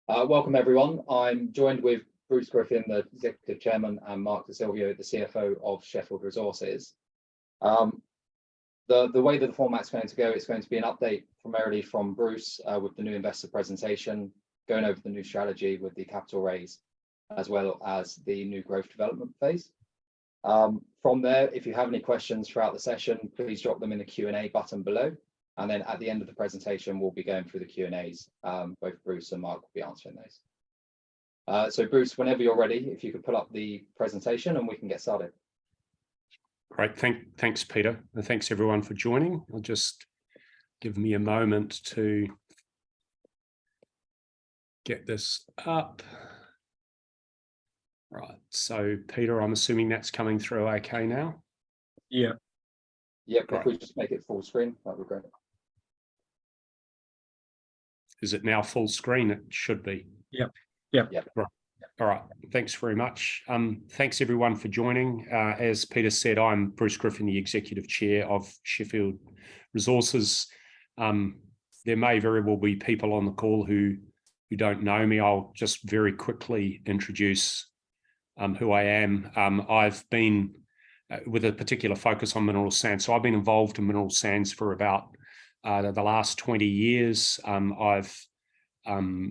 Welcome everyone. I'm joined with Bruce Griffin, the Executive Chairman, and Mark De Silvio, the CFO of Sheffield Resources. The way that the format's going to go, it's going to be an update primarily from Bruce with the new investor presentation, going over the new strategy with the capital raise, as well as the new growth development phase. From there, if you have any questions throughout the session, please drop them in the Q&A button below. And then at the end of the presentation, we'll be going through the Q&As. Both Bruce and Mark will be answering those. So Bruce, whenever you're ready, if you could pull up the presentation and we can get started. Great, thanks Peter, and thanks everyone for joining. I'll just give me a moment to get this up. Right, so Peter, I'm assuming that's coming through okay now? Yeah. Yep, if we just make it full screen, that would be great. Is it now full screen? It should be. Yep. Right. All right, thanks very much. Thanks everyone for joining. As Peter said, I'm Bruce Griffin, the Executive Chair of Sheffield Resources. There may very well be people on the call who don't know me. I'll just very quickly introduce who I am. I've been with a particular focus on mineral sands. So I've been involved in mineral sands for about the last 20 years. I've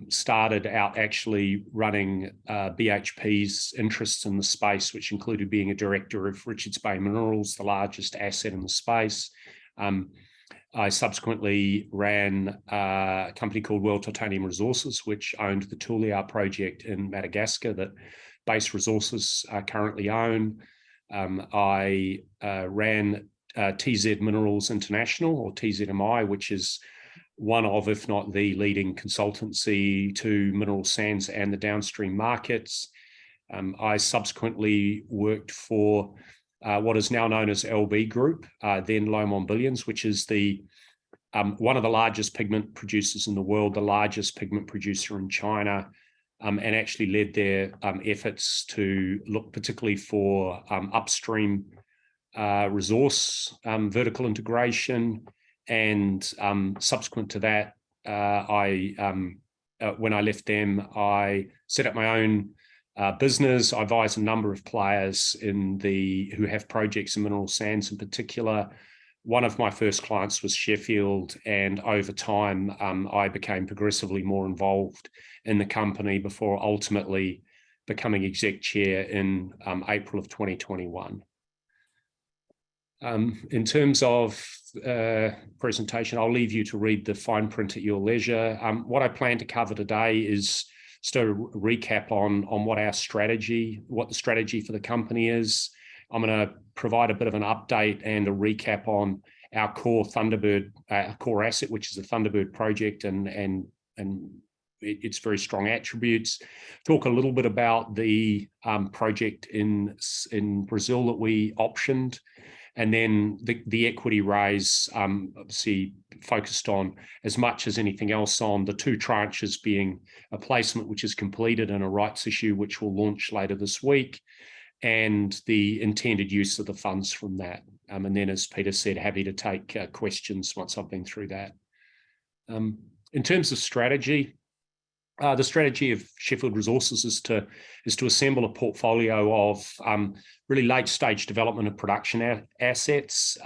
started out actually running BHP's interests in the space, which included being a director of Richards Bay Minerals, the largest asset in the space. I subsequently ran a company called World Titanium Resources, which owned the Tulia project in Madagascar that Base Resources currently own. I ran TZ Minerals International, or TZMI, which is one of, if not the leading consultancy to mineral sands and the downstream markets. I subsequently worked for what is now known as LB Group, then Lomond Billions, which is the one of the largest pigment producers in the world, the largest pigment producer in China, and actually led their efforts to look particularly for upstream resource vertical integration. And subsequent to that, when I left them, I set up my own business. I advised a number of players who have projects in mineral sands in particular. One of my first clients was Sheffield, and over time, I became progressively more involved in the company before ultimately becoming exec chair in April of 2021. In terms of presentation, I'll leave you to read the fine print at your leisure. What I plan to cover today is just a recap on what the strategy for the company is. I'm going to provide a bit of an update and a recap on our core Thunderbird, core asset, which is the Thunderbird project and its very strong attributes. Talk a little bit about the project in Brazil that we optioned. And then the equity raise, obviously focused on, as much as anything else, on the two tranches being a placement which is completed and a rights issue which will launch later this week, and the intended use of the funds from that. And then, as Peter said, happy to take questions once I've been through that. In terms of strategy, the strategy of Sheffield Resources is to assemble a portfolio of really late-stage development and production assets,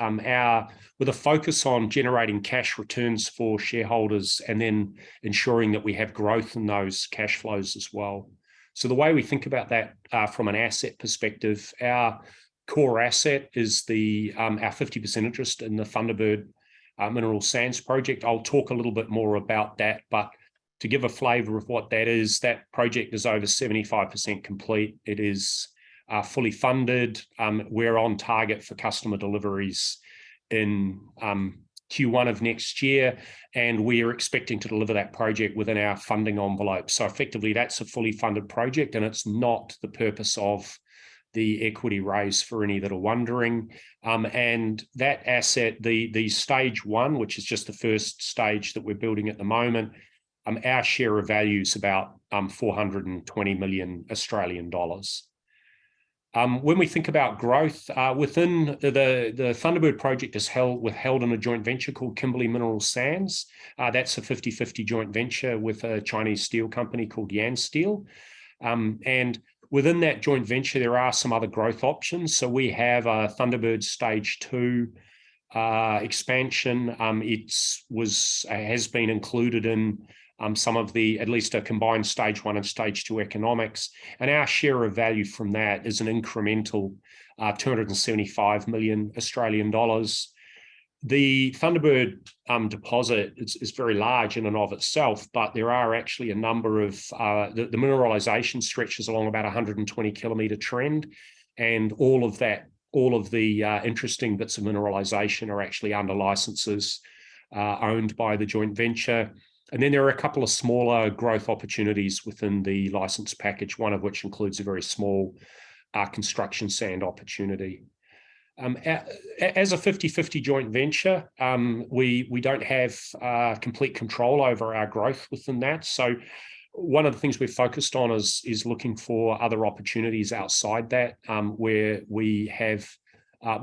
with a focus on generating cash returns for shareholders and then ensuring that we have growth in those cash flows as well. So the way we think about that from an asset perspective, our core asset is our 50% interest in the Thunderbird mineral sands project. I'll talk a little bit more about that, but to give a flavour of what that is, that project is over 75% complete. It is fully funded. We're on target for customer deliveries in Q1 of next year, and we are expecting to deliver that project within our funding envelope. So effectively, that's a fully funded project, and it's not the purpose of the equity raise for any that are wondering. And that asset, the stage one, which is just the first stage that we're building at the moment, our share of value is about 420 million Australian dollars. When we think about growth, within the Thunderbird project is held in a joint venture called Kimberley Mineral Sands. That's a 50-50 joint venture with a Chinese steel company called Yan Steel. And within that joint venture, there are some other growth options. So we have a Thunderbird Stage 2 expansion. Has been included in some of the, at least a combined Stage 1 and Stage 2 economics. And our share of value from that is an incremental 275 million Australian dollars. The Thunderbird deposit is very large in and of itself, but there are actually a number of, the mineralisation stretches along about 120 kilometre trend, and all of the interesting bits of mineralisation are actually under licenses owned by the joint venture. And then there are a couple of smaller growth opportunities within the license package, one of which includes a very small construction sand opportunity. As a 50-50 joint venture, we don't have complete control over our growth within that. So one of the things we've focused on is looking for other opportunities outside that, where we have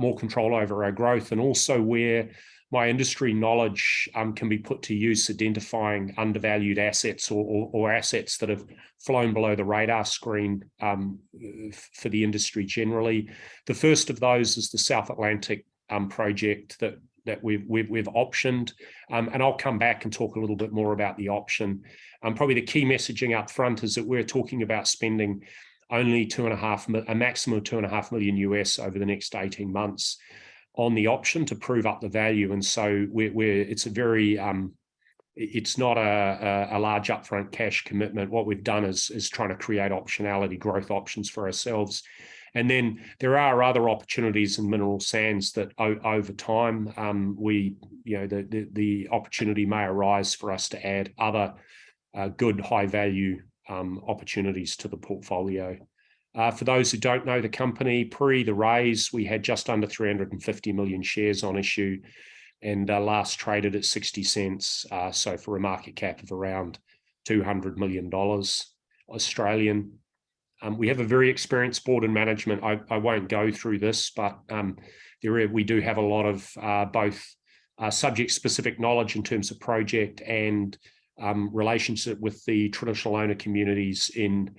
more control over our growth, and also where my industry knowledge can be put to use identifying undervalued assets or assets that have flown below the radar screen for the industry generally. The first of those is the South Atlantic project that we've optioned, and I'll come back and talk a little bit more about the option. Probably the key messaging up front is that we're talking about spending only a maximum of $2.5 million US over the next 18 months on the option to prove up the value. And so it's a very, it's not a large upfront cash commitment. What we've done is trying to create optionality, growth options for ourselves. And then there are other opportunities in mineral sands that over time, the opportunity may arise for us to add other good high value opportunities to the portfolio. For those who don't know the company, pre the raise, we had just under 350 million shares on issue, and last traded at 60 cents. So for a market cap of around $200 million Australian. We have a very experienced board and management. I won't go through this, but we do have a lot of both subject-specific knowledge in terms of project and relationship with the traditional owner communities in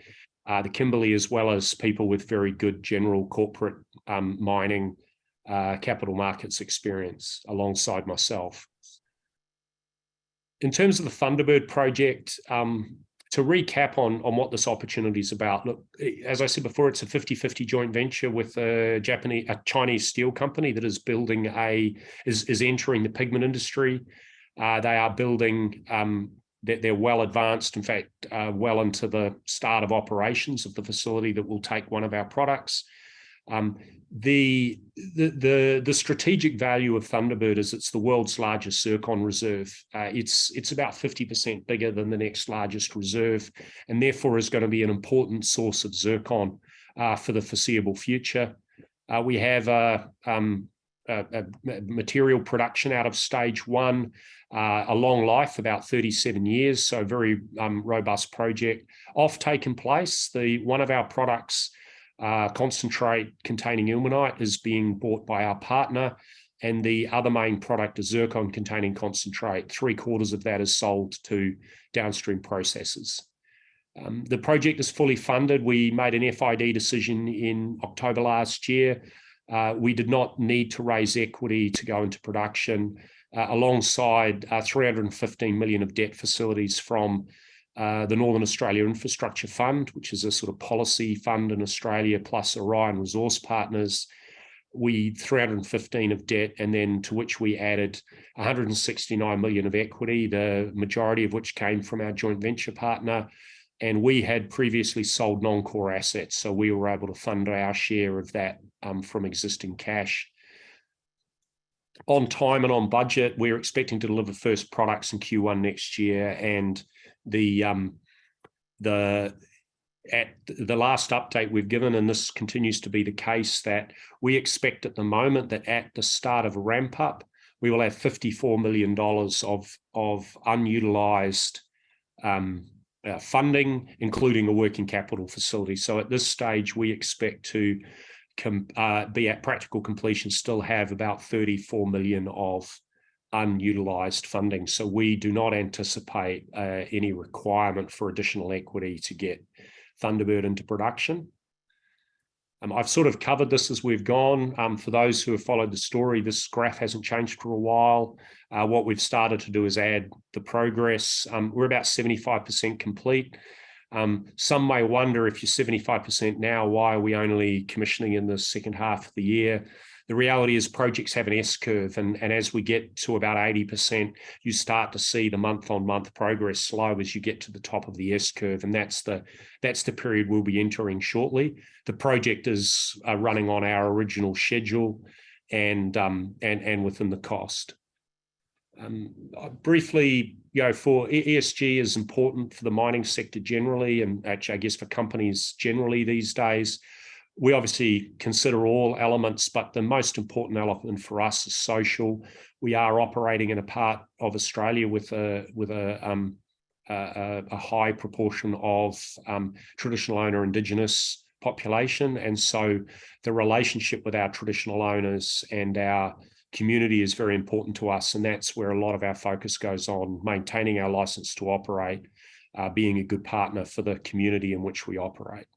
the Kimberley, as well as people with very good general corporate mining capital markets experience alongside myself. In terms of the Thunderbird project, to recap on what this opportunity is about, look, as I said before, it's a 50-50 joint venture with a Chinese steel company that is building is entering the pigment industry. They are building, they're well advanced, in fact, well into the start of operations of the facility that will take one of our products. The strategic value of Thunderbird is it's the world's largest zircon reserve. It's about 50% bigger than the next largest reserve, and therefore is going to be an important source of zircon for the foreseeable future. We have a material production out of Stage 1, a long life, about 37 years, so very robust project. Offtake in place. One of our products, concentrate containing ilmenite, is being bought by our partner, and the other main product is zircon containing concentrate. 3/4 of that is sold to downstream processors. The project is fully funded. We made an FID decision in October last year. We did not need to raise equity to go into production, alongside 315 million of debt facilities from the Northern Australia Infrastructure Fund, which is a sort of policy fund in Australia, plus Orion Resource Partners. 315 of debt, and then to which we added 169 million of equity, the majority of which came from our joint venture partner. And we had previously sold non-core assets, so we were able to fund our share of that from existing cash. On time and on budget, we're expecting to deliver first products in Q1 next year, and at the last update we've given, and this continues to be the case, that we expect at the moment that at the start of a ramp up, we will have $54 million of unutilized funding, including a working capital facility. So at this stage, we expect to be at practical completion, still have about 34 million of unutilized funding. So we do not anticipate any requirement for additional equity to get Thunderbird into production. I've sort of covered this as we've gone. For those who have followed the story, this graph hasn't changed for a while. What we've started to do is add the progress. We're about 75% complete. Some may wonder, if you're 75% now, why are we only commissioning in the second half of the year? The reality is projects have an S-curve, and as we get to about 80%, you start to see the month-on-month progress slow as you get to the top of the S-curve, and that's the period we'll be entering shortly. The project is running on our original schedule and within the cost. Briefly, for ESG is important for the mining sector generally, and actually, I guess, for companies generally these days. We obviously consider all elements, but the most important element for us is social. We are operating in a part of Australia with a high proportion of traditional owner Indigenous population, and so the relationship with our traditional owners and our community is very important to us, and that's where a lot of our focus goes on, maintaining our license to operate, being a good partner for the community in which we operate.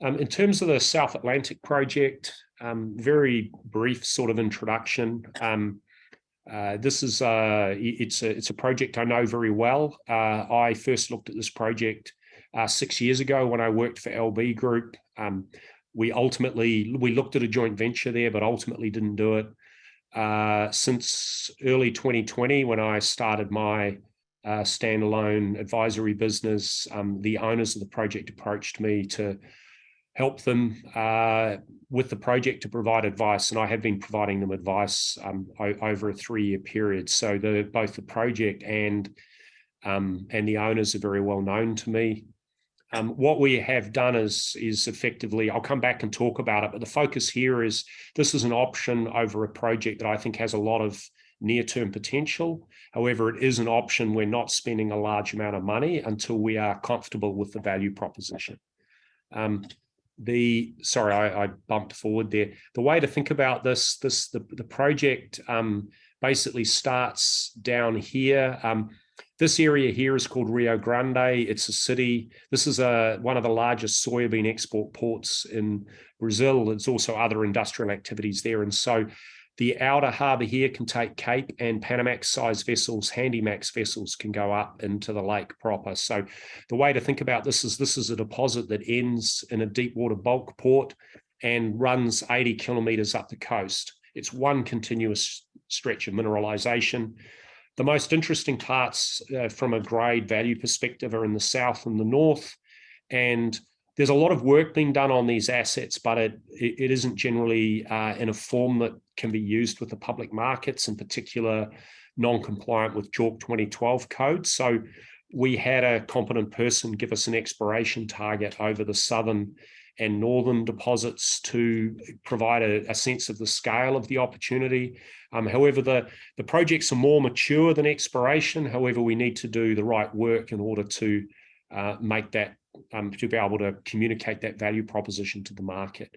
In terms of the South Atlantic project, very brief sort of introduction. This is it's a project I know very well. I first looked at this project 6 years ago when I worked for LB Group. We looked at a joint venture there, but ultimately didn't do it. Since early 2020, when I started my standalone advisory business, the owners of the project approached me to help them with the project, to provide advice, and I have been providing them advice over a 3-year period. So both the project and the owners are very well known to me. What we have done is effectively, I'll come back and talk about it, but the focus here is this is an option over a project that I think has a lot of near-term potential. However, it is an option. We're not spending a large amount of money until we are comfortable with the value proposition. Sorry, I bumped forward there. The way to think about the project basically starts down here. This area here is called Rio Grande. It's a city. This is one of the largest soybean export ports in Brazil. There's also other industrial activities there. And so the outer harbour here can take Cape and Panamax-sized vessels, Handymax vessels can go up into the lake proper. So the way to think about this is a deposit that ends in a deep water bulk port and runs 80 kilometres up the coast. It's one continuous stretch of mineralisation. The most interesting parts from a grade value perspective are in the south and the north, and there's a lot of work being done on these assets, but it isn't generally in a form that can be used with the public markets, in particular non-compliant with JORC 2012 code. So we had a competent person give us an exploration target over the southern and northern deposits to provide a sense of the scale of the opportunity. However, the projects are more mature than exploration. However, we need to do the right work in order to make that, to be able to communicate that value proposition to the market.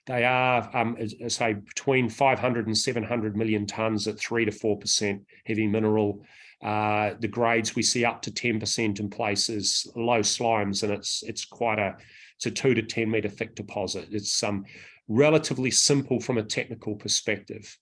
They are, as I say, between 500 and 700 million tonnes at 3 to 4% heavy mineral. The grades we see up to 10% in places, low slimes, and it's a 2 to 10 metre thick deposit. It's relatively simple from a technical perspective.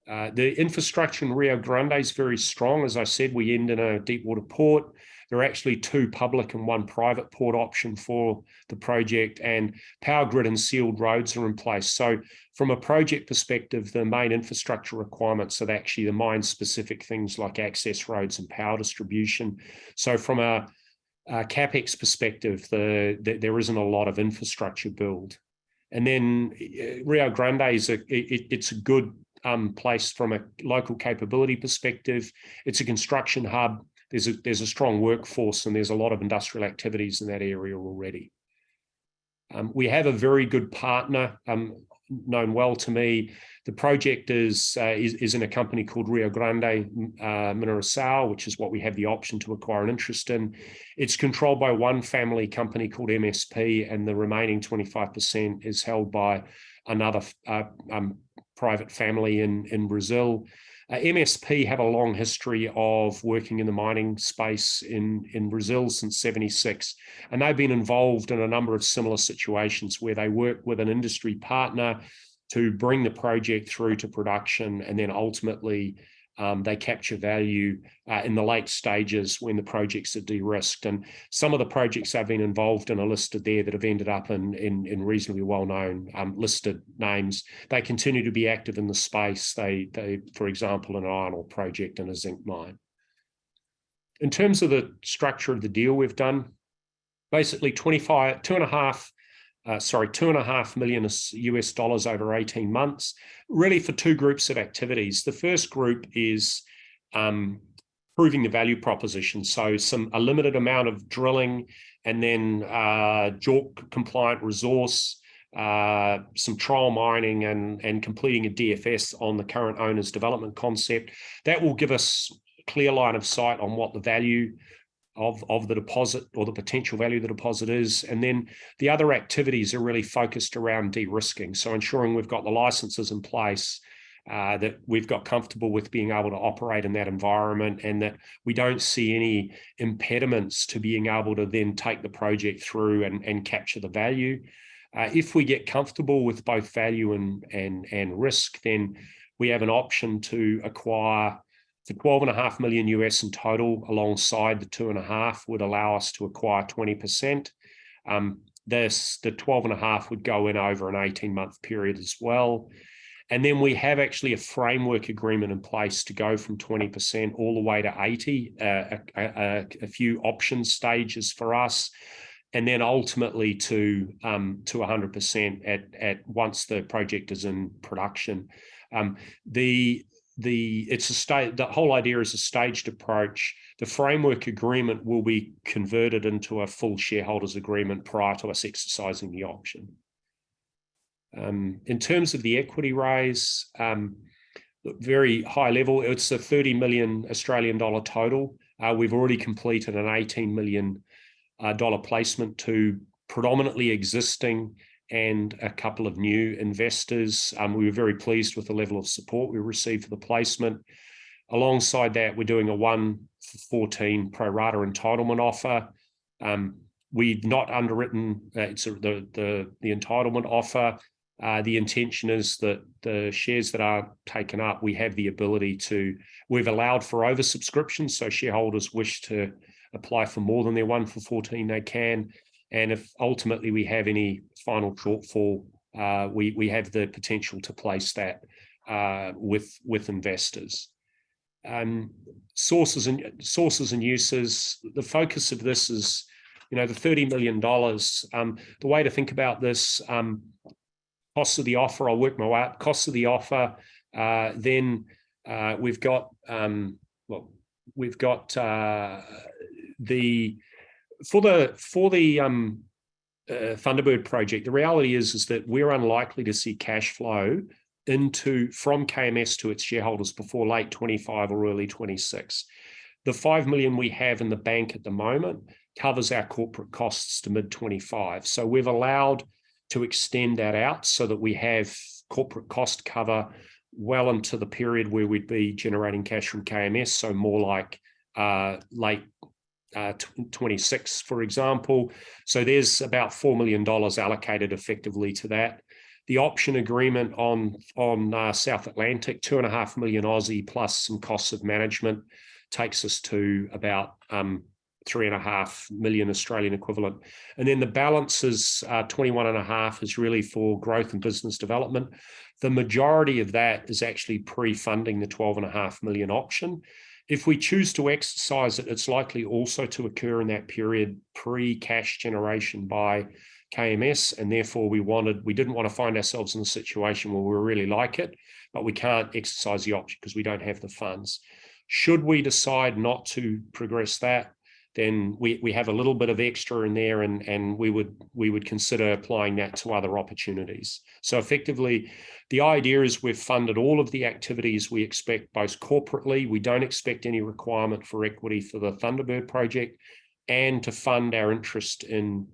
The infrastructure in Rio Grande is very strong. As I said, we end in a deep water port. There are actually 2 public and 1 private port option for the project, and power grid and sealed roads are in place. So from a project perspective, the main infrastructure requirements are actually the mine-specific things like access roads and power distribution. So from a CapEx perspective, there isn't a lot of infrastructure build. And then Rio Grande it's a good place from a local capability perspective. It's a construction hub. There's a strong workforce, and there's a lot of industrial activities in that area already. We have a very good partner. known well to me. The project is in a company called Rio Grande Mineração, which is what we have the option to acquire an interest in. It's controlled by one family company called MSP, and the remaining 25% is held by another private family in Brazil. MSP have a long history of working in the mining space in Brazil since '76, and they've been involved in a number of similar situations where they work with an industry partner to bring the project through to production, and then ultimately they capture value in the late stages when the projects are de-risked. And some of the projects I've been involved in are listed there that have ended up in reasonably well-known listed names. They continue to be active in the space. They, for example, an iron ore project and a zinc mine. In terms of the structure of the deal we've done, basically $2.5 million US dollars over 18 months, really for two groups of activities. The first group is proving the value proposition. So a limited amount of drilling, and then JORC compliant resource, some trial mining, and completing a DFS on the current owner's development concept. That will give us a clear line of sight on what the value of the deposit, or the potential value of the deposit, is. And then the other activities are really focused around de-risking. So ensuring we've got the licenses in place, that we've got comfortable with being able to operate in that environment, and that we don't see any impediments to being able to then take the project through and capture the value. If we get comfortable with both value and risk, then we have an option to acquire the 12.5 million US in total, alongside the 2.5 would allow us to acquire 20%. The 12.5 would go in over an 18-month period as well. And then we have actually a framework agreement in place to go from 20% all the way to 80, a few option stages for us, and then ultimately to 100% at once the project is in production. The whole idea is a staged approach. The framework agreement will be converted into a full shareholders agreement prior to us exercising the option. In terms of the equity raise, very high level, it's a 30 million Australian dollar total. We've already completed an $18 million placement to predominantly existing and a couple of new investors. We were very pleased with the level of support we received for the placement. Alongside that, we're doing a 1-for-14 pro rata entitlement offer. We've not underwritten the entitlement offer. The intention is that the shares that are taken up, we have the ability to, we've allowed for oversubscription, so shareholders wish to apply for more than their 1-for-14, they can. And if ultimately we have any final shortfall, we have the potential to place that with investors. Sources and uses. The focus of this is, the $30 million. The way to think about this, costs of the offer, I'll work my way up. Costs of the offer. Then we've got for the Thunderbird project, the reality is that we're unlikely to see cash flow from KMS to its shareholders before late 25 or early 26. The 5 million we have in the bank at the moment covers our corporate costs to mid 25. So we've allowed to extend that out so that we have corporate cost cover well into the period where we'd be generating cash from KMS. So more like late 26, for example. So there's about $4 million allocated effectively to that. The option agreement on South Atlantic, 2.5 million Aussie plus some costs of management, takes us to about 3.5 million Australian equivalent. And then the balance is 21.5 is really for growth and business development. The majority of that is actually pre-funding the 12.5 million option. If we choose to exercise it, it's likely also to occur in that period pre-cash generation by KMS, and therefore we didn't want to find ourselves in a situation where we really like it, but we can't exercise the option because we don't have the funds. Should we decide not to progress that, then we have a little bit of extra in there, and we would consider applying that to other opportunities. So effectively, the idea is we've funded all of the activities we expect both corporately. We don't expect any requirement for equity for the Thunderbird project, and to fund our interest in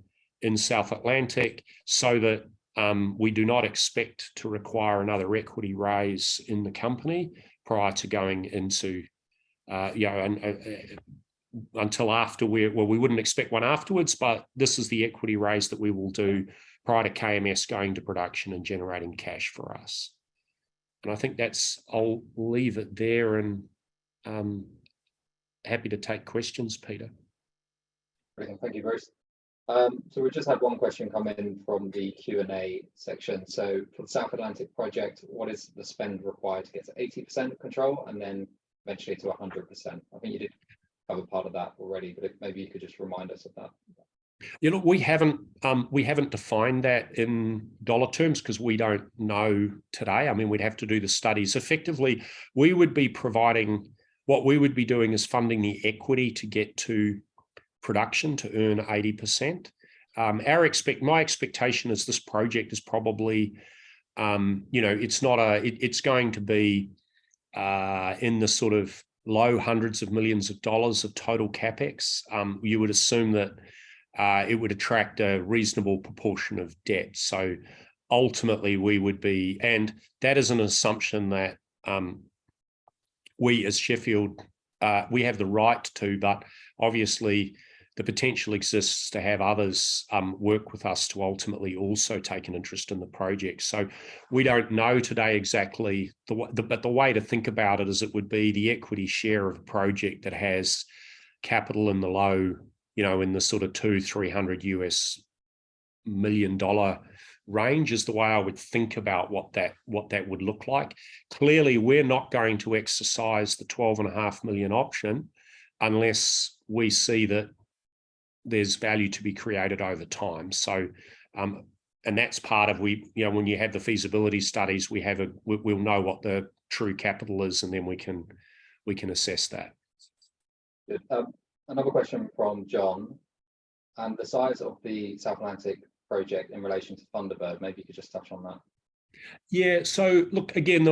South Atlantic, so that we do not expect to require another equity raise in the company prior to going into, until after we wouldn't expect one afterwards, but this is the equity raise that we will do prior to KMS going to production and generating cash for us. And I think I'll leave it there, and happy to take questions, Peter. Brilliant. Thank you, Bruce. So we just had one question come in from the Q&A section. So for the South Atlantic project, what is the spend required to get to 80% control and then eventually to 100%? I think you did cover part of that already, but maybe you could just remind us of that. We haven't defined that in dollar terms because we don't know today. I mean, we'd have to do the studies. Effectively, we would be providing, what we would be doing is funding the equity to get to production to earn 80%. My expectation is this project is probably, it's going to be in the sort of low hundreds of millions of dollars of total capex. You would assume that it would attract a reasonable proportion of debt. So ultimately we would be, and that is an assumption that we as Sheffield, we have the right to, but obviously the potential exists to have others work with us to ultimately also take an interest in the project. So we don't know today exactly, but the way to think about it is it would be the equity share of a project that has capital in the low, in the sort of $200-300 million range is the way I would think about what that would look like. Clearly, we're not going to exercise the 12.5 million option unless we see that there's value to be created over time. So, and that's part of when you have the feasibility studies, we'll know what the true capital is, and then we can assess that. Good. Another question from John, and the size of the South Atlantic project in relation to Thunderbird. Maybe you could just touch on that. Yeah. So look, again,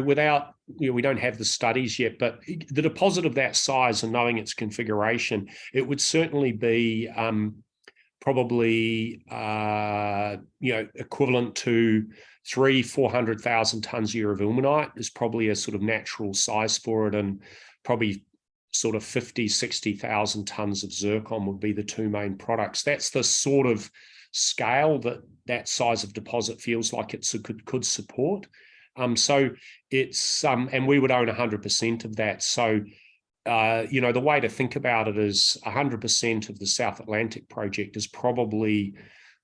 without, we don't have the studies yet, but the deposit of that size and knowing its configuration, it would certainly be probably equivalent to 300,000-400,000 tons a year of ilmenite is probably a sort of natural size for it, and probably sort of 50,000-60,000 tons of zircon would be the two main products. That's the sort of scale that size of deposit feels like it could support. So it's and we would own 100% of that. So the way to think about it is 100% of the South Atlantic project is probably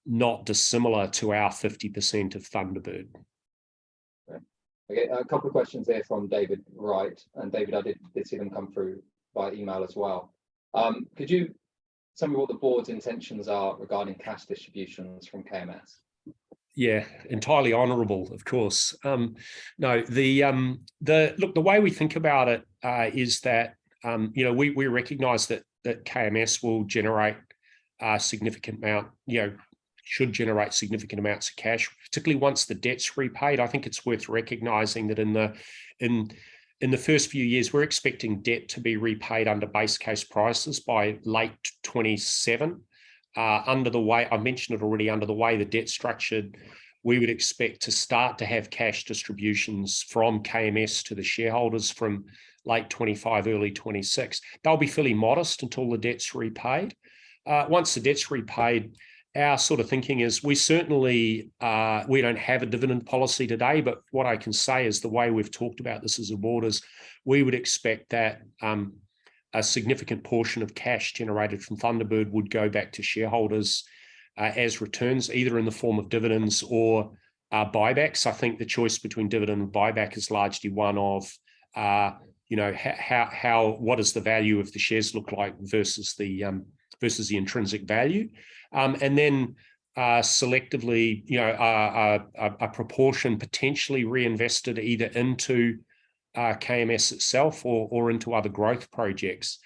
not dissimilar to our 50% of Thunderbird. Okay, a couple of questions there from David Wright, and David, I did see them come through by email as well. Could you tell me what the board's intentions are regarding cash distributions from KMS? Yeah, entirely honourable, of course. No, the way we think about it is that we recognise that KMS will generate a significant amount, should generate significant amounts of cash, particularly once the debt's repaid. I think it's worth recognising that in the first few years, we're expecting debt to be repaid under base case prices by late 27. Under the way, I mentioned it already, under the way the debt's structured, we would expect to start to have cash distributions from KMS to the shareholders from late 25, early 26. They'll be fairly modest until the debt's repaid. Once the debt's repaid, our sort of thinking is we certainly, we don't have a dividend policy today, but what I can say is the way we've talked about this as a board is we would expect that a significant portion of cash generated from Thunderbird would go back to shareholders as returns, either in the form of dividends or buybacks. I think the choice between dividend and buyback is largely one of, what does the value of the shares look like versus the intrinsic value. And then selectively, a proportion potentially reinvested either into KMS itself or into other growth projects.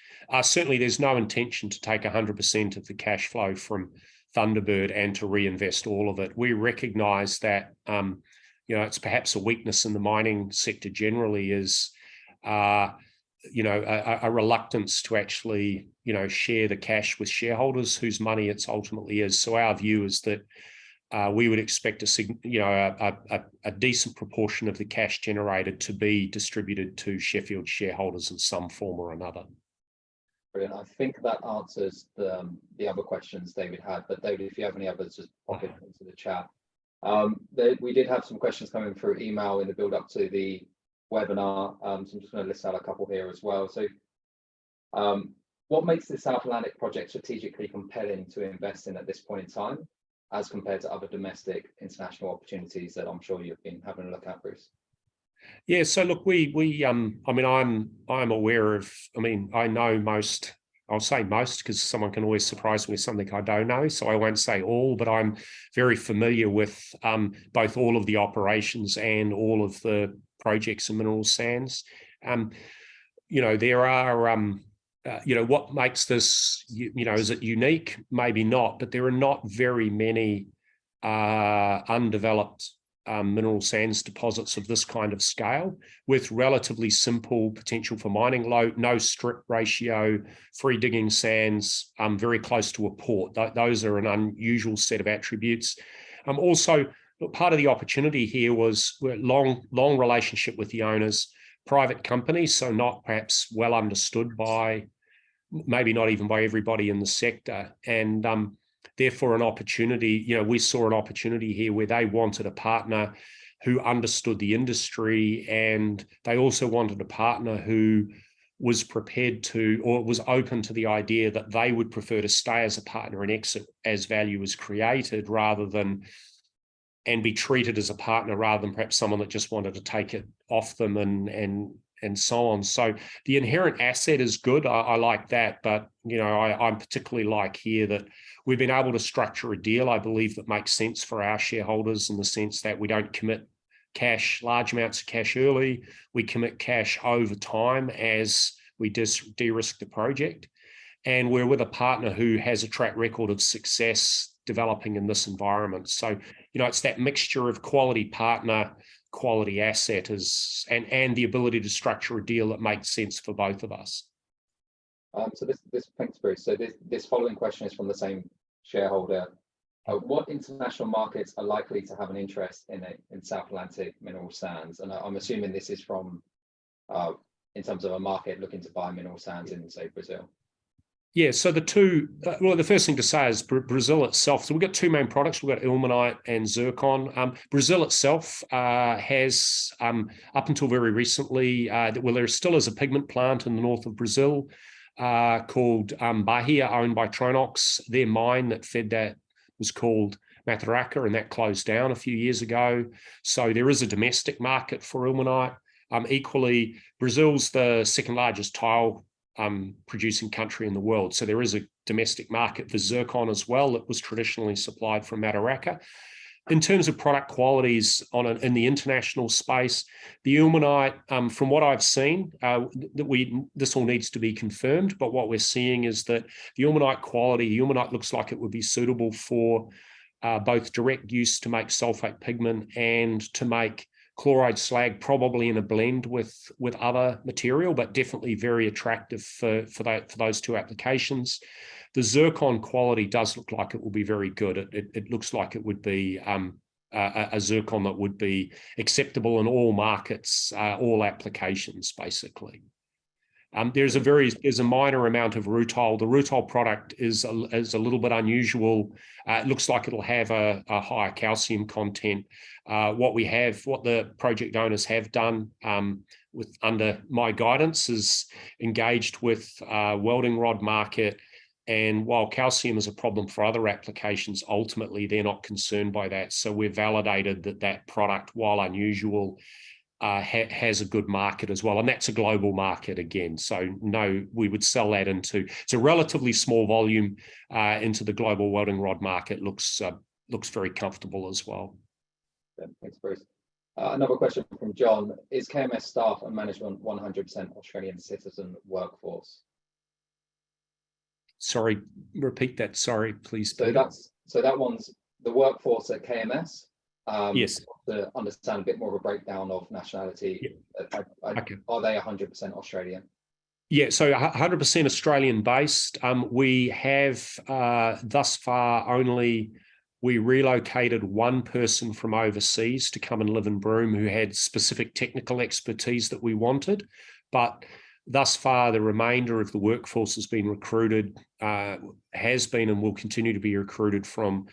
Certainly, there's no intention to take 100% of the cash flow from Thunderbird and to reinvest all of it. We recognise that it's perhaps a weakness in the mining sector generally is a reluctance to actually share the cash with shareholders whose money it ultimately is. So our view is that we would expect a decent proportion of the cash generated to be distributed to Sheffield shareholders in some form or another. Brilliant. I think that answers the other questions David had, but David, if you have any others, just pop it into the chat. We did have some questions coming through email in the build up to the webinar, so I'm just going to list out a couple here as well. So what makes the South Atlantic project strategically compelling to invest in at this point in time, as compared to other domestic international opportunities that I'm sure you've been having a look at, Bruce? Yeah, so look, I'm aware of, I know most, I'll say most because someone can always surprise me with something I don't know, so I won't say all, but I'm very familiar with both all of the operations and all of the projects in mineral sands. There are, what makes this, is it unique? Maybe not, but there are not very many undeveloped mineral sands deposits of this kind of scale with relatively simple potential for mining, no strip ratio, free digging sands, very close to a port. Those are an unusual set of attributes. Also, part of the opportunity here was long relationship with the owners, private companies, so not perhaps well understood by, maybe not even by everybody in the sector. And therefore, an opportunity, we saw an opportunity here where they wanted a partner who understood the industry, and they also wanted a partner who was prepared to, or was open to the idea that they would prefer to stay as a partner and exit as value is created, rather than, and be treated as a partner rather than perhaps someone that just wanted to take it off them and so on. So the inherent asset is good. I like that, but I'm particularly like here that we've been able to structure a deal, I believe, that makes sense for our shareholders, in the sense that we don't commit cash, large amounts of cash early. We commit cash over time as we de-risk the project. And we're with a partner who has a track record of success developing in this environment. So, it's that mixture of quality partner, quality asset and the ability to structure a deal that makes sense for both of us. So thanks, Bruce. So this following question is from the same shareholder. What international markets are likely to have an interest in South Atlantic mineral sands? And I'm assuming this is from in terms of a market looking to buy mineral sands in, say, Brazil. Yeah, so the first thing to say is Brazil itself. So we've got two main products. We've got ilmenite and zircon. Brazil itself has, up until very recently, there still is a pigment plant in the north of Brazil called Bahia, owned by Tronox. Their mine that fed that was called Mataraka, and that closed down a few years ago. So there is a domestic market for ilmenite. Equally, Brazil's the second largest tile producing country in the world. So there is a domestic market for zircon as well that was traditionally supplied from Mataraka. In terms of product qualities in the international space, the ilmenite, from what I've seen, this all needs to be confirmed, but what we're seeing is that the ilmenite looks like it would be suitable for both direct use to make sulfate pigment and to make chloride slag, probably in a blend with other material, but definitely very attractive for those two applications. The zircon quality does look like it will be very good. It looks like it would be a zircon that would be acceptable in all markets, all applications, basically. There's a minor amount of rutile. The rutile product is a little bit unusual. It looks like it'll have a higher calcium content. What the project owners have done under my guidance is engaged with welding rod market. And while calcium is a problem for other applications, ultimately they're not concerned by that. So we've validated that product, while unusual, has a good market as well, and that's a global market again. So no, we would sell that it's a relatively small volume into the global welding rod market. Looks very comfortable as well. Yeah, thanks, Bruce. Another question from John: is KMS staff and management 100% Australian citizen workforce? Sorry, repeat that. Sorry, please. So that one's the workforce at KMS. Yes. To understand a bit more of a breakdown of nationality. Yeah. Okay. Are they 100% Australian? Yeah, so 100% Australian based. We have thus far we relocated one person from overseas to come and live in Broome who had specific technical expertise that we wanted. But thus far, the remainder of the workforce has been recruited, has been and will continue to be recruited from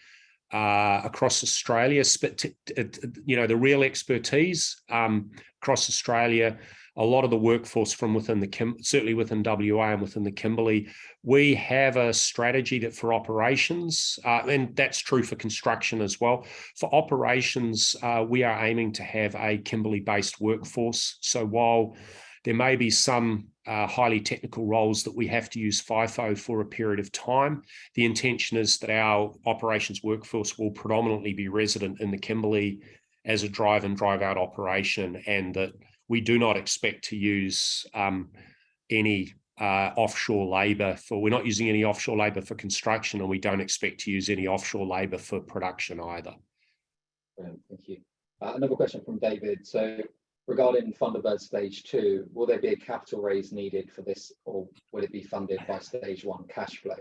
across Australia. The real expertise across Australia, a lot of the workforce from within certainly within WA and within the Kimberley. We have a strategy that for operations, and that's true for construction as well. For operations, we are aiming to have a Kimberley-based workforce. So while there may be some highly technical roles that we have to use FIFO for a period of time, the intention is that our operations workforce will predominantly be resident in the Kimberley as a drive and drive out operation, and that we do not expect to use any offshore labour we're not using any offshore labour for construction, and we don't expect to use any offshore labour for production either. Brilliant, thank you. Another question from David. So regarding Thunderbird Stage 2, will there be a capital raise needed for this, or will it be funded by Stage 1 cash flow?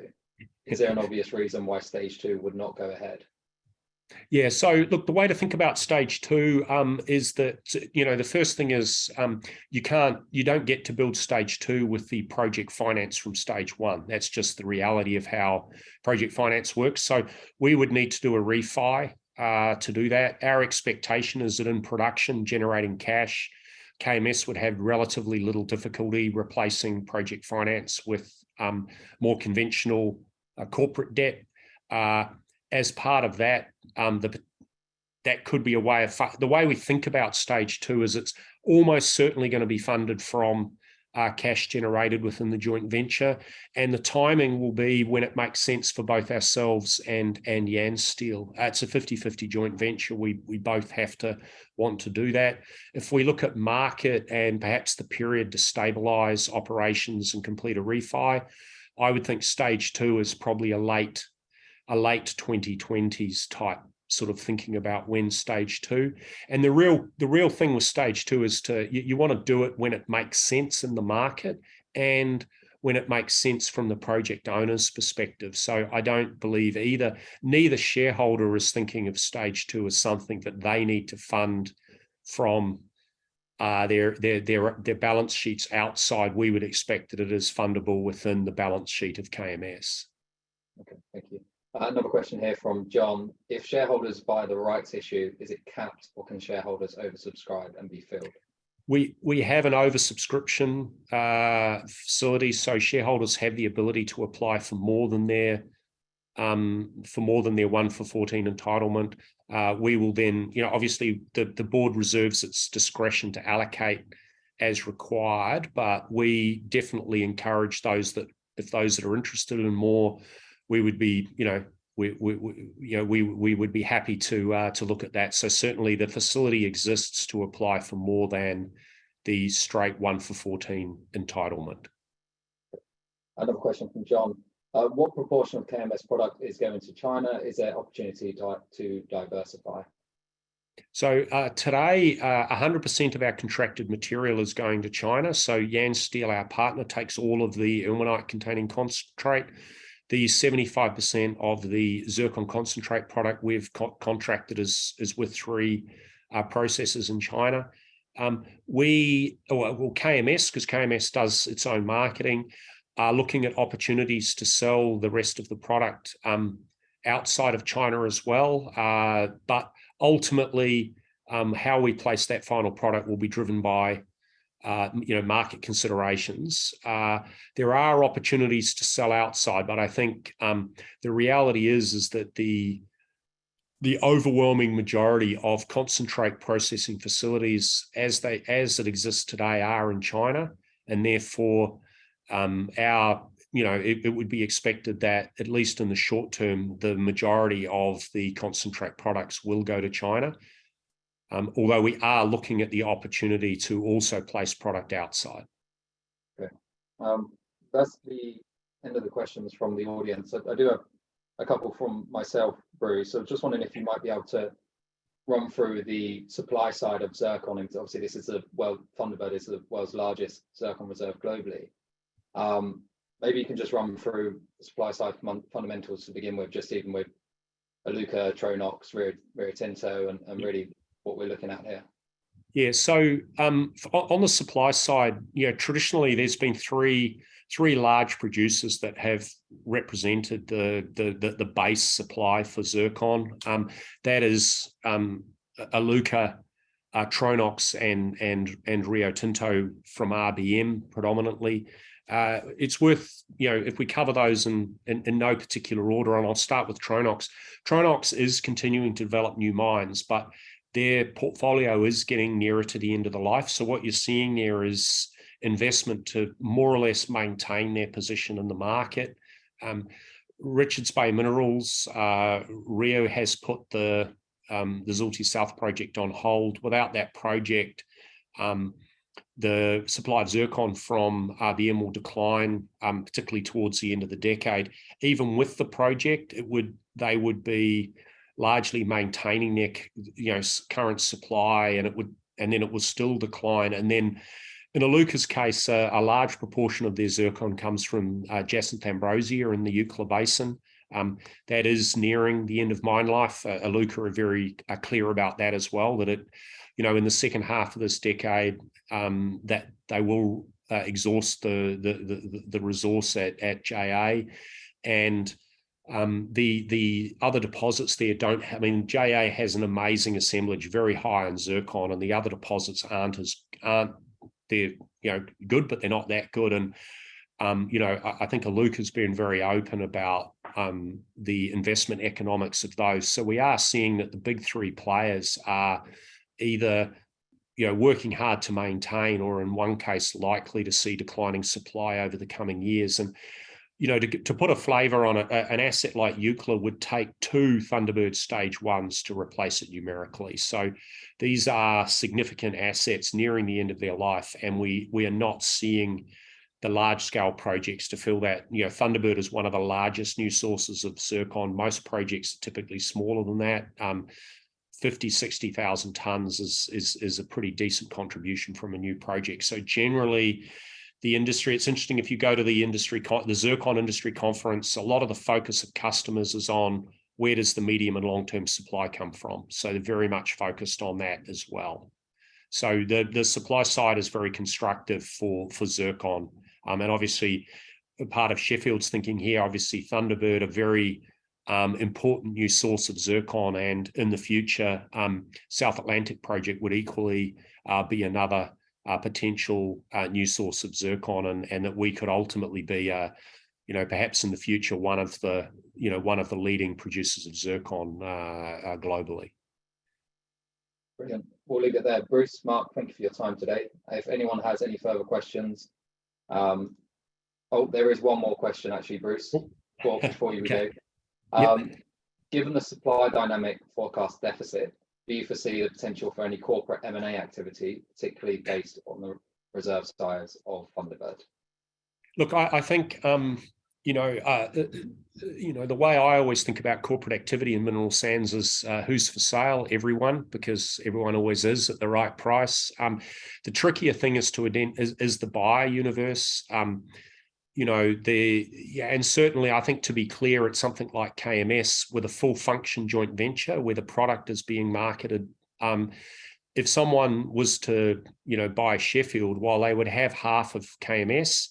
Is there an obvious reason why Stage 2 would not go ahead? Yeah, so look, the way to think about Stage 2 is that, the first thing is you don't get to build Stage 2 with the project finance from Stage 1. That's just the reality of how project finance works. So we would need to do a refi to do that. Our expectation is that in production, generating cash, KMS would have relatively little difficulty replacing project finance with more conventional corporate debt. As part of that, that could be a way of the way we think about Stage 2 is it's almost certainly going to be funded from cash generated within the joint venture, and the timing will be when it makes sense for both ourselves and Yansteel. It's a 50-50 joint venture. We both have to want to do that. If we look at market and perhaps the period to stabilize operations and complete a refi, I would think Stage 2 is probably a late 2020s type sort of thinking about when Stage 2. And the real thing with Stage 2 is you want to do it when it makes sense in the market and when it makes sense from the project owner's perspective. So I don't believe neither shareholder is thinking of Stage 2 as something that they need to fund from their balance sheets outside. We would expect that it is fundable within the balance sheet of KMS. Okay, thank you. Another question here from John. If shareholders buy the rights issue, is it capped, or can shareholders oversubscribe and be filled? We have an oversubscription facility, so shareholders have the ability to apply for more than their 1 for 14 entitlement. We will then, obviously the board reserves its discretion to allocate as required, but we definitely encourage those that are interested in more, we would be, we would be happy to look at that. So certainly the facility exists to apply for more than the straight 1 for 14 entitlement. Another question from John. What proportion of KMS product is going to China? Is there opportunity to diversify? So today, 100% of our contracted material is going to China. So Yansteel, our partner, takes all of the ilmenite-containing concentrate. The 75% of the zircon concentrate product we've contracted is with 3 processors in China. KMS, because KMS does its own marketing, are looking at opportunities to sell the rest of the product outside of China as well. But ultimately, how we place that final product will be driven by market considerations. There are opportunities to sell outside, but I think the reality is that the overwhelming majority of concentrate processing facilities as it exists today are in China, and therefore it would be expected that at least in the short term, the majority of the concentrate products will go to China. Although we are looking at the opportunity to also place product outside. Okay. That's the end of the questions from the audience. I do have a couple from myself, Bruce. So just wondering if you might be able to run through the supply side of Zircon. And obviously, this is Thunderbird is the world's largest Zircon reserve globally. Maybe you can just run through the supply side fundamentals to begin with, just even with Iluka, Tronox, Rio Tinto, and really what we're looking at here. Yeah, so on the supply side, traditionally there's been three large producers that have represented the base supply for Zircon. That is Iluka, Tronox, and Rio Tinto from RBM predominantly. It's worth, if we cover those in no particular order, and I'll start with Tronox. Tronox is continuing to develop new mines, but their portfolio is getting nearer to the end of the life. So what you're seeing there is investment to more or less maintain their position in the market. Richards Bay Minerals, Rio has put the Zulti South project on hold. Without that project, the supply of Zircon from RBM will decline, particularly towards the end of the decade. Even with the project, they would be largely maintaining their current supply, and then it will still decline. And then in Iluka's case, a large proportion of their Zircon comes from Jacinth Ambrosia in the Eucla Basin. That is nearing the end of mine life. Iluka are very clear about that as well, that it, in the second half of this decade, that they will exhaust the resource at JA, and the other deposits there don't have. I mean, JA has an amazing assemblage, very high on Zircon, and the other deposits aren't they're good, but they're not that good. And I think Iluka's been very open about the investment economics of those. So we are seeing that the big three players are either working hard to maintain, or in one case likely to see declining supply over the coming years. And to put a flavour on it, an asset like Eucla would take 2 Thunderbird stage 1s to replace it numerically. So these are significant assets nearing the end of their life, and we are not seeing the large-scale projects to fill that. Thunderbird is one of the largest new sources of Zircon. Most projects are typically smaller than that. 50, 60,000 tonnes is a pretty decent contribution from a new project. So generally, the industry, it's interesting, if you go to the Zircon industry conference, a lot of the focus of customers is on where does the medium and long-term supply come from. So they're very much focused on that as well. So the supply side is very constructive for Zircon. And obviously, a part of Sheffield's thinking here, obviously Thunderbird, a very important new source of Zircon, and in the future, South Atlantic project would equally be another potential new source of Zircon, and that we could ultimately be, perhaps in the future, one of the leading producers of Zircon globally. Brilliant. We'll leave it there. Bruce, Mark, thank you for your time today. If anyone has any further questions, there is one more question actually, Bruce, before you go. Given the supply dynamic forecast deficit, do you foresee the potential for any corporate M&A activity, particularly based on the reserve size of Thunderbird? Look, I think the way I always think about corporate activity in mineral sands is who's for sale? Everyone, because everyone always is at the right price. The trickier thing is the buyer universe. And certainly I think, to be clear, it's something like KMS with a full function joint venture where the product is being marketed. If someone was to, buy Sheffield, while they would have half of KMS,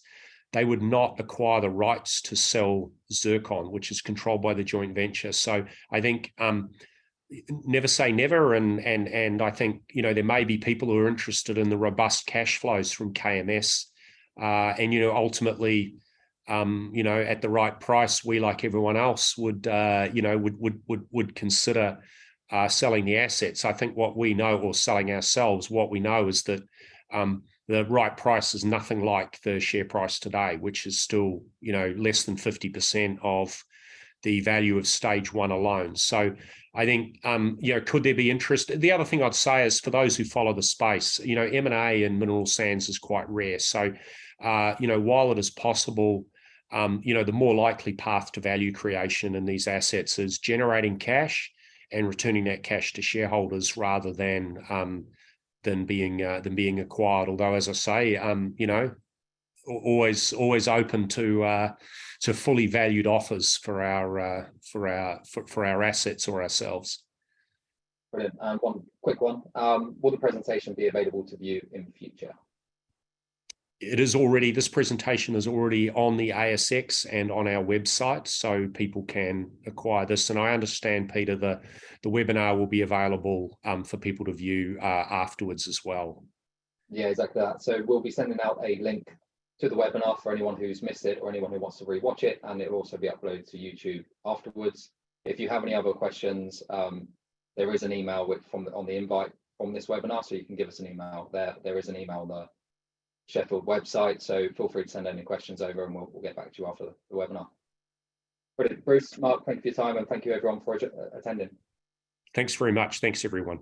they would not acquire the rights to sell Zircon, which is controlled by the joint venture. So I think never say never, and I think there may be people who are interested in the robust cash flows from KMS. And ultimately, at the right price, we, like everyone else, would consider selling the assets. I think what we know, or selling ourselves, what we know is that the right price is nothing like the share price today, which is still less than 50% of the value of stage 1 alone. So I think could there be interest? The other thing I'd say is, for those who follow the space, M&A in mineral sands is quite rare. So while it is possible the more likely path to value creation in these assets is generating cash and returning that cash to shareholders rather than being acquired. Although, as I say, always open to fully valued offers for our assets or ourselves. Brilliant. And one quick one: will the presentation be available to view in the future? This presentation is already on the ASX and on our website, so people can acquire this. And I understand, Peter, the webinar will be available for people to view afterwards as well. Yeah, exactly that. So we'll be sending out a link to the webinar for anyone who's missed it or anyone who wants to rewatch it, and it will also be uploaded to YouTube afterwards. If you have any other questions, there is an email on the invite from this webinar, so you can give us an email there. There is an email on the Sheffield website, so feel free to send any questions over and we'll get back to you after the webinar. Brilliant. Bruce, Mark, thank you for your time, and thank you everyone for attending. Thanks very much. Thanks everyone.